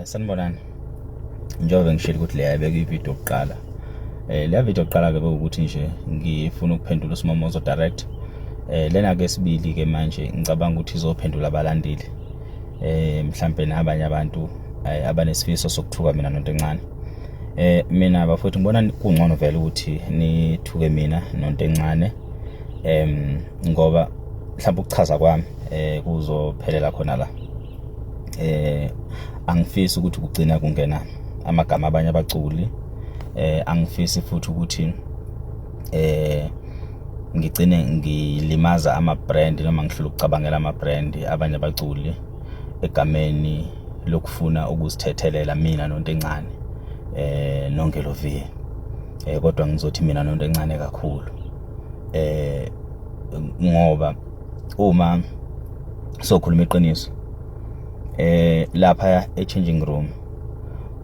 Sanibonani. Njengoba ngishilo ukuthi le yayibeka ividiyo yokuqala. Le video yokuqala ke bekuthi nje ngifuna ukuphendula uSimomozo direct. Lena ke sibili ke manje ngicabanga ukuthi izophendula abalandeli. Mhlambe nabanye abantu abanesifiso sokuthuka mina nonto encane. Mina bafowethu ngibona kungcono vele ukuthi nithuke mina nonto encane. Ngoba mhlawumbe ukuchaza kwami kuzophelela khona la. Angifisi ukuthi kugcina kungena amagama abanye abaculi. Angifisi futhi ukuthi ngigcine ngilimaza ama brand noma ngihlula ukucabangela ama brand abanye abaculi egameni lokufuna ukuzithethelela mina nonto encane nongelo V. Kodwa ngizothi mina nonto encane kakhulu. Ngoba uma sokhuluma iqiniso lapha e-changing room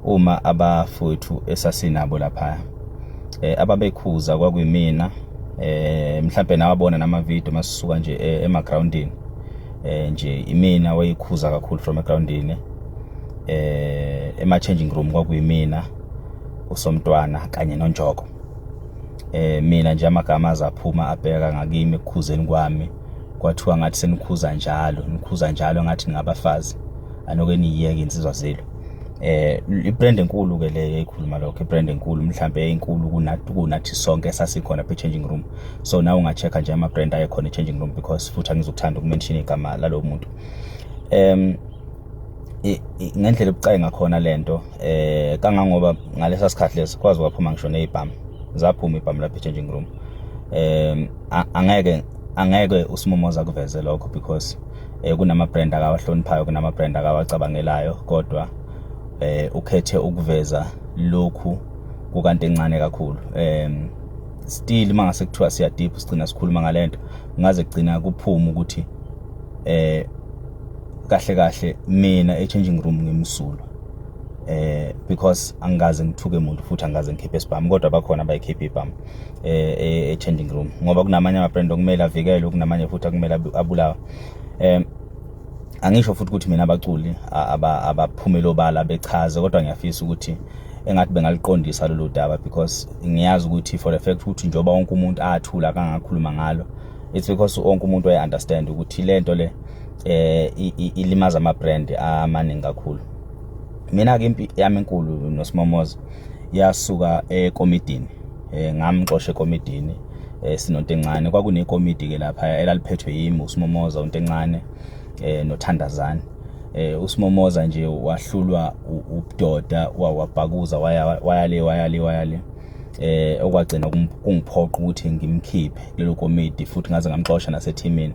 uma abafowethu esasinabo lapha ababekhuza kwakuyimina mhlambe nawabona nama video masisuka nje emagroundini nje imina wayikhuza kakhulu from egroundini ema-changing room kwakuyimina uSomntwana kanye noNjoko. Mina nje amagama azaphuma abheka ngakimi ekukhuzeni kwami kwathiwa ngathi senikhuza njalo ngathi ningabafazi anoke niyeke insizwa zelo. I-brand enkulu ke le eyikhuluma lokho, i-brand enkulu mhlambe enkulu kunathi sonke esasikhona lapha e-changing room. So nawe unga-check nje ama brand ayekhona e-changing room because futhi angizokuthanda ukumention igama lalo muntu. Ngendlela ebucayi ngakhona lento kangangoba ngalesa sikhathi lesi kwazi kwaphuma ngisho nezibhamu zaphuma ibhamu lapha e-changing room. Angeke uSimomoza kuveze lokho because kunama brand akawahloniphayo, kunama brand akawacabangelayo, kodwa ukhethe ukuveza lokhu kukanti encane kakhulu. Still mangase kuthiwa siya deep sigcina sikhuluma ngalento ngaze kugcina kuphuma ukuthi kahle mina e-changing room ngimsulwa. Because angaze ngithuke umuntu futhi angaze ngikhiphe isibhamu, kodwa bakhona abayikhipha ibhamu e-changing room ngoba kunamanye ama brand okumele avikele, kunamanye futhi akumele abulawa. Angisho futhi ukuthi mina abaculi abaphumela obala bechaze, kodwa ngiyafisa ukuthi engathi bengaliqondisa lolu daba because ngiyazi ukuthi for the fact ukuthi njoba wonke umuntu athula kangakhuluma ngalo, it's because wonke umuntu uya understand ukuthi lento le ilimaza ama brand amaningi kakhulu. Mina ke impi yami enkulu noSimomoza yasuka ekomidini. Ngamxosha ekomidini sinonto encane. Kwakunekomidi ke lapha elaliphethwe yimi uSimomoza unto encane noThandazani. uSimomoza nje wahlulwa ubudoda wabhakuza wayale okwagcina kungiphoqa ukuthi ngimkhiphe lelo komidi futhi ngaze ngamxosha nasethimini.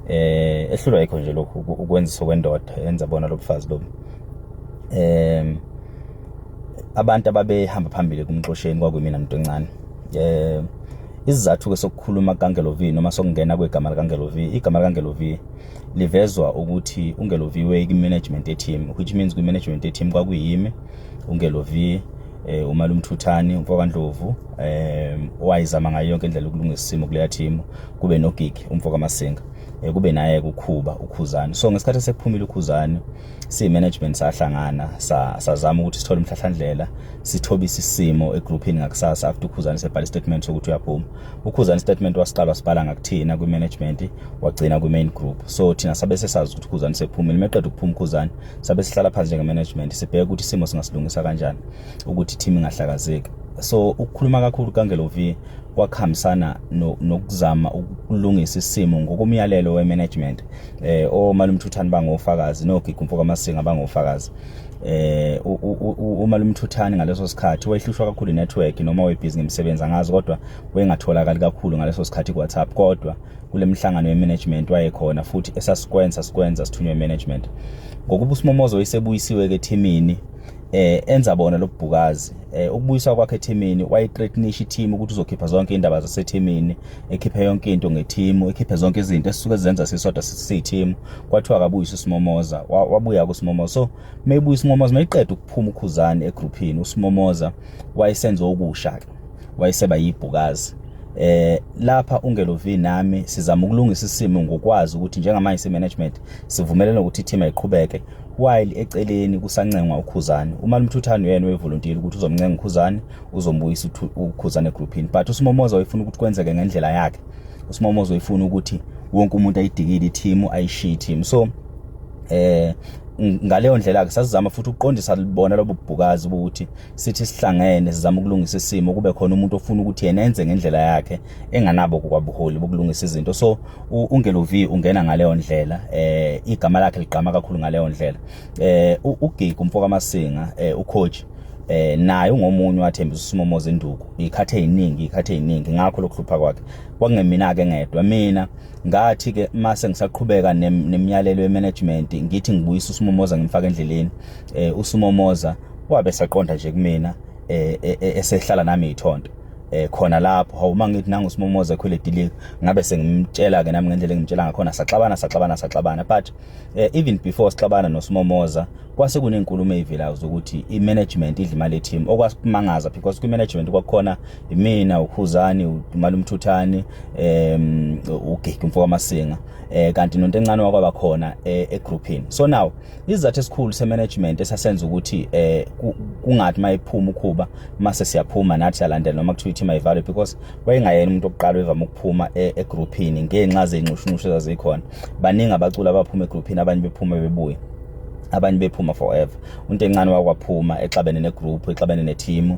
Ehlulwa yikho nje lokho ukwenza kwendoda yenza bona lobufazi lobu. Abantu ababehamba phambili kumxosheni kwakuyimina nto encane. Isizathu ke sokukhuluma kaNgelo V noma sokungena kwegama likaNgelo V, igama likaNgelo V livezwa ukuthi uNgelo V weyimanagement ye-team, which means kwi-management ye-team kwakuyimi uNgelo V, uMalume Thuthani, uMfokandlovu, owayizama ngayo yonke indlela ukulungisa isimo kuleya team, kube noGigi uMfokaMasinga, kube naye kuKhuba uKhuzani. So ngesikhathi sekuphumile uKhuzani si-management sahlangana sazama ukuthi sithole umhlahlandlela sithobisa isimo egroupini ngakusasa after uKhuzani sebhala statement sokuthi uyaphuma. uKhuzani statement wasiqala sibhala ngakuthina kwi-management wagcina kwi-main group. So thina sabe sesazi ukuthi uKhuzani sephumile. Meqeda ukuphuma uKhuzani sabe sihlala phansi njenge-management sibheka ukuthi isimo singasilungisa kanjani ukuthi team ingahlakazeki. So ukukhuluma kakhulu kaNgelo V kwakhambisana nokuzama ukulungisa isimo ngokumyalelo we-management. oMalume Thuthani bangofakazi noGigi uMfokaMasinga bangofakazi. uMalume Thuthani ngaleso sikhathi wayehlushwa kakhulu i-network noma webhizi ngemisebenzi angazi, kodwa wayengatholakali kakhulu ngaleso sikhathi ku-WhatsApp, kodwa kule mihlangano ye-management wayekhona futhi esasikwenza sithunywe i-management. Ngokuba uSimomoza wayesebuyisiwe ke ethimini enza bona lobhukazi. Ukubuyiswa kwakhe ethimini wayethreatenisha i-team ukuthi uzokhipha zonke indaba zasethimini, ekhiphe yonke into nge-team, ekhiphe zonke izinto esisuke zenza sisodwa siyi-team. Kwathiwa akabuyise uSimomoza, wabuya kuSimomoza. So maybe uSimomoza mayiqeda ukuphuma uKhuzani egroupini, uSimomoza wayesenza okusha ke, wayeseba yibhukazi. Lapha uNgelo V nami sizama ukulungisa isimo ngokwazi ukuthi njengamanje se-management sivumelene ukuthi i-team ayiqhubeke while eceleni kusancengwa uKhuzani. uMalume Mthunzane uyena wevolunteer ukuthi uzomncenga uKhuzani uzombuyisa uKhuzani egroupini, but uSimomoza uyifuna ukuthi kwenzeke ngendlela yakhe. uSimomoza uyifuna ukuthi wonke umuntu ayidikile i-team ayishiye i-team. So ngaleyo ndlela ke sasizama futhi ukuqondisa libona lobo bhukazi ukuthi sithi sihlangene sizama ukulungisa isimo, kube khona umuntu ofuna ukuthi yena enze ngendlela yakhe enganabo kwabuholi bokulungisa izinto. So uNgelo V ungena ngaleyo ndlela, igama lakhe liqhama kakhulu ngaleyo ndlela. uGig umfoka Masinga ucoach naye ungomunye wathembisa uSimomoza induku ikhathe eziningi ngakho lokuhlupha kwakhe kwakungemina ke ngedwa. Mina ngathi ke mase ngisaqhubeka nemiyalelo yemanagement ngithi ngibuyisa uSimomoza ngimfaka endleleni, uSimomoza wabe saqonda nje kumina esehlala nami ithonto khona lapho. Hawuma ngithi nangu uSimomoza ekhwele dilika ngabe sengimtshela ke nami ngendlela engimtshela ngakhona saxabana. But even before sixabana noSimomoza kwase kunenkulumo ezivilayo zokuthi imanagement idla imali ye-team, okwasimangaza because kwi-management kwakhona imina, uKhuzani, uMalume Mthunzane, uGig umfoka Masinga, kanti nonto encane wakwaba khona egroupini. So now izathu esikhulu semanagement esasenza ukuthi kungathi mayiphuma ukhuba mase siyaphuma nathi siyalandela noma kuthiwa i-team ayivalwe, because wayengayena umuntu oqala wevama ukuphuma egroupini ngenxa zezinxushunxushu ezazikhona. Baningi abaculi abaphuma egroupini, abanye bephuma bebuye, abanye bephuma forever. Unto encane wakwaphuma exabene negroup, exabene neteam,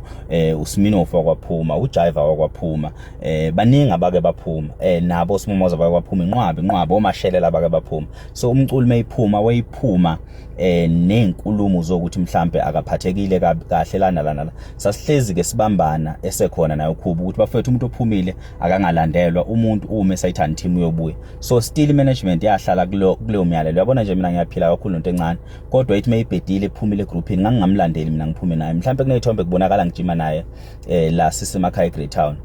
uSminoff wakwaphuma, uJiva wakwaphuma, baningi abake baphuma, nabo uSimomoza bakwaphuma, inqwabo omashelela abake baphuma. So umculi mayiphuma wayiphuma nenkulumo zokuthi mhlambe akaphathekile kahle lana sasihlezi ke sibambana esekhona nayo Khuba ukuthi bafethu umuntu ophumile akangalandelwa, umuntu uma esayithanda team uyobuya. So still management yahlala kuleyo myalelo. Yabona nje mina ngiyaphila kakhulu nto encane, kodwa ithi mayibhedile ephumile egroupini ngangingamlandeli mina ngiphume naye. Mhlambe kunezithombe kubonakala ngijima naye la sisemakhaya eGreat Town,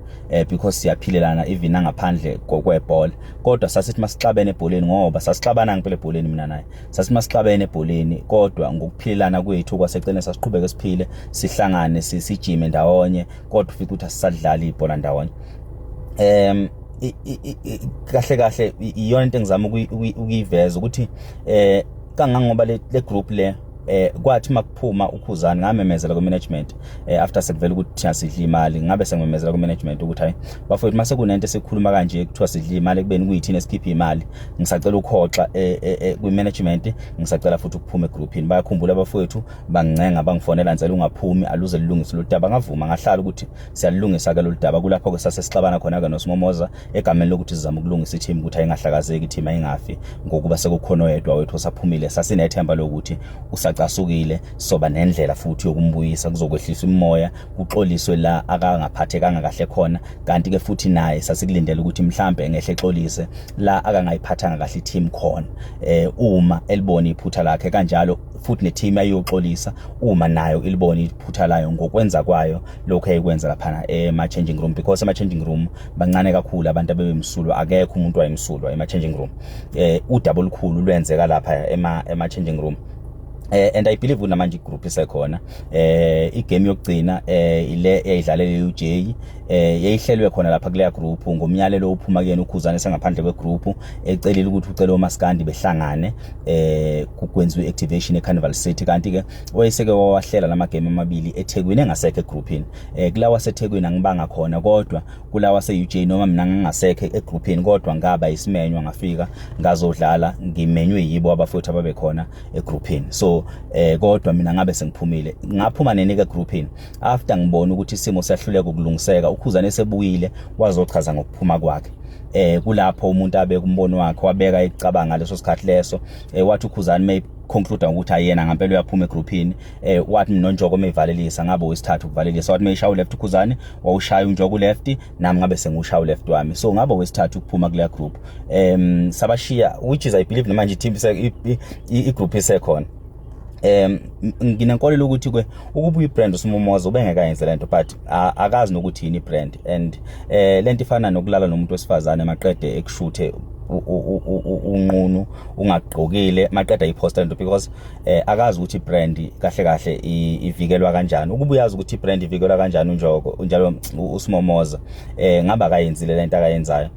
because siyaphilelana even ngaphandle kwebhola. Kodwa sasithi masixabene ebholeni, ngoba sasixabana ngempela ebholeni mina naye, sasithi masixabene ebholeni, kodwa ngokuphilelana kwethu kwaseceleni sasiqhubeka siphile, sihlangane sijime ndawonye, kodwa ufike ukuthi asisadlala ibhola ndawonye. Kahle iyona into engizama ukuyiveza ukuthi kangangoba le group le kwathi makuphuma uKhuzani ngamemezela ku management after sekuvela ukuthi thina sidla imali, ngabe sengimemezela ku management ukuthi hayi bafowethu mase kunento esikhuluma kanje kuthiwa sidla imali kubeni kuyithina esikhipha imali, ngisacela ukhoxa ku management, ngisacela futhi ukuphuma egroupini. Bayakhumbula bafowethu bangincenga bangifonela ngicela ungaphumi aluze lilungise lo daba, ngavuma ngahlala ukuthi siyalungisa ke lo daba. Kulapho ke sasesixabana khona ke noSimomoza egameni lokuthi sizama ukulungisa i-team ukuthi ayingahlakazeki i-team ayingafi ngokuba sekukhona oyedwa wethu osaphumile. Sasinethemba lokuthi usacasukile, soba nendlela futhi yokumbuyisa kuzokwehlisa umoya, kuxoliswe la akangaphathekanga kahle khona, kanti ke futhi naye sasikulindela ukuthi mhlambe engehle exolise la akangayiphathanga kahle i-team khona, uma elibona iphutha lakhe kanjalo futhi ne-team ayoxolisa uma nayo ilibona iphutha layo ngokwenza kwayo lokho ayikwenza lapha ema-changing room, because ema-changing room bancane kakhulu abantu abebemsulwa, akekho umuntu wayemsulwa ema-changing room. Udaba olukhulu lwenzeka lapha ema-changing room. And I believe unamanje igroup isekhona, igame yokugcina ile eyidlalele uJ yayihlelwe khona lapha kuleya group ngomyalelo ophuma kuyena uKhuzani sengaphandle kwegroup ecelile ukuthi ucela oMaskandi behlangane kukwenziwe activation eCarnival City. Kanti ke wayeseke wawahlela lamagame amabili eThekwini engasekho egroupini, kulawa waseThekwini angibanga khona, kodwa kulawa waseUJ noma mina ngingasekho egroupini, kodwa ngaba isimenywa ngafika ngazodlala ngimenywe yibo abafowethu ababe khona egroupini. So kodwa mina ngabe sengiphumile, ngaphuma nenike egroupini after ngibona ukuthi isimo siyahluleka ukulungiseka. uKhuzani esebuyile wazochaza ngokuphuma kwakhe, kulapho umuntu abeka umbono wakhe wabeka icabanga leso sikhathi leso. Wathi uKhuzani may conclude ukuthi ayena ngempela uyaphuma egroupini, wathi noNjoko meyivalelisa ngabe wesithathu ukuvalelisa, wathi mayishaya left uKhuzani wawushaya uNjoko left, nami ngabe sengushaya left wami, so ngabe wesithathu ukuphuma kule group. Sabashiya, which is I believe namanje team igroup isekhona. Nginenkolelo ukuthi ke ukuba ibrand uSimomoza ubengeka yenze lento, but akazi nokuthi yini ibrand, and lento ifana nokulala nomuntu wesifazane maqede ekushuthe unqunu ungaqokile maqeda iposta lento because akazi ukuthi ibrand kahle kahle ivikelwa kanjani. Ukuba uyazi ukuthi ibrand ivikelwa kanjani njalo uSimomoza ngaba akayenzile lento akayenzayo.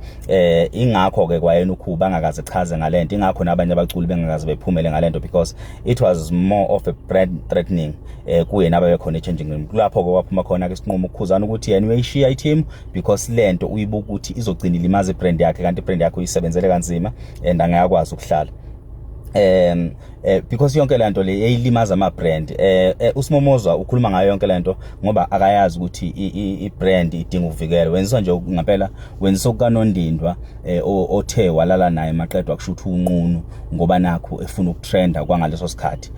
Ingakho ke kwayena uKhuba angakaze chaze ngalento, ingakho nabanye abaculi bengakaze bephumele ngalento because it was more of a brand threatening kuyena ababekhona e-changing room. Kulapho ke waphuma khona ke isinqumo ukukhuzana ukuthi yena uyishiya i-team because lento uyibuka ukuthi izogcina ilimaza ibrand yakhe, kanti ibrand yakhe uyisebenzele kanzima and angayakwazi ukuhlala. Because yonke lento le yayilimaza ama brand. uSimomoza ukhuluma ngayo yonke lento ngoba akayazi ukuthi ibrand idinga ukuvikela. Wenziswa nje ngempela, wenziswa kukaNondindwa othe walala naye maqedwa kushuthi unqunu ngoba nakho efuna ukutrenda kwangaleso sikhathi.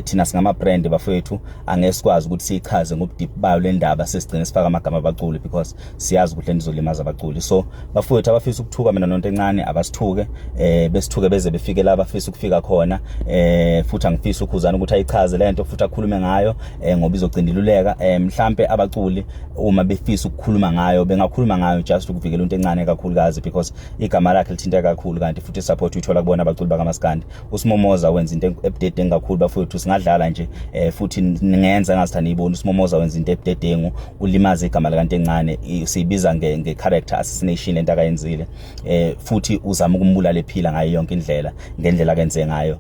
Thina singama brand bafethu angesikwazi ukuthi sichaze ngobudeep bayo le ndaba, sesigcina sifaka amagama abaculi because siyazi ukuthi lento izolimaza abaculi. So bafethu abafisa ukuthuka mina nonto encane abasithuke, besithuke beze befike la abafisa ukufika khona. Futhi angifisa ukhuzana ukuthi ayichaze lento futhi akhulume ngayo ngoba izogcina iluleka. Mhlambe abaculi uma befisa ukukhuluma ngayo bengakhuluma ngayo just ukuvikela into encane kakhulukazi because igama lakhe lithinta kakhulu, kanti futhi support uyithola kubona abaculi bakaMaskandi. uSimomoza wenza into ebudedengu kakhulu bafethu, singadlala nje futhi ningenza ngazithanda ibona. uSimomoza wenza into ebudedengu, ulimaza igama lakanto encane, siyibiza nge-character assassination lento akayenzile. Futhi uzama ukumbulala ephila ngayo yonke indlela ngendlela akenze ngayo.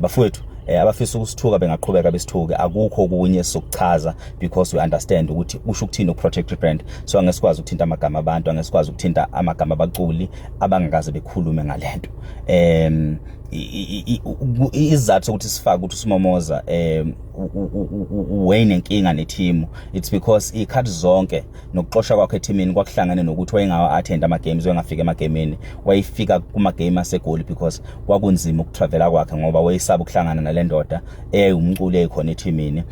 Bafowethu abafisa ukusithuka bengaqhubeka besithuke, akukho okunye sokuchaza because we understand ukuthi usho ukuthini ukuprotect ibrand. So angesikwazi ukuthinta amagama abantu, angesikwazi ukuthinta amagama abaculi abangakaze bekhulume ngalento. Izathu ukuthi sifake ukuthi uSimomoza wayinenkinga neteam, it's because ikhathi zonke nokuxoshwa kwakhe eteamini kwakuhlangane nokuthi wayengawa attend ama games, wayengafika emagameni, wayifika kuma game asegoli because kwakunzima ukutravela kwakhe ngoba wayesaba ukuhlangana nale ndoda eyayumculi ekhona eteamini,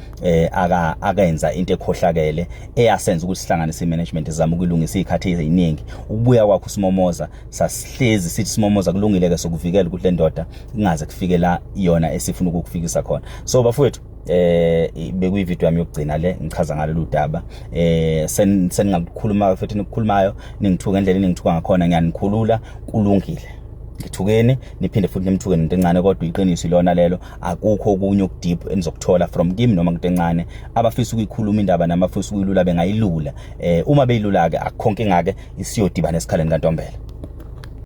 akayenza into ekhohlakele eyasenza ukuthi sihlanganise management izama ukuyilungisa izikhathi eziningi. Ukubuya kwakhe uSimomoza sasihlezi sithi uSimomoza kulungile ke sokuvikela ukuthi le ndoda ingaze kufike la yona esifuna ukukufikisa khona. So bafowethu bekuyivideo yami yokugcina le ngichaza ngalolu daba. Seningakukhuluma futhi nikukhulumayo ningithuka endlela ningithuka ngakhona, ngiyanikhulula, kulungile. Ngithukeni niphinde futhi nimthuke into encane, kodwa iqiniso ilona lelo. Akukho okunye okudeep enizokuthola from kimi noma into encane. Abafisa ukuyikhuluma indaba namafisa ukuyilula bengayilula. Uma beyilula ke akukho inkinga ke isiyodibana esikhaleni kaNtombela.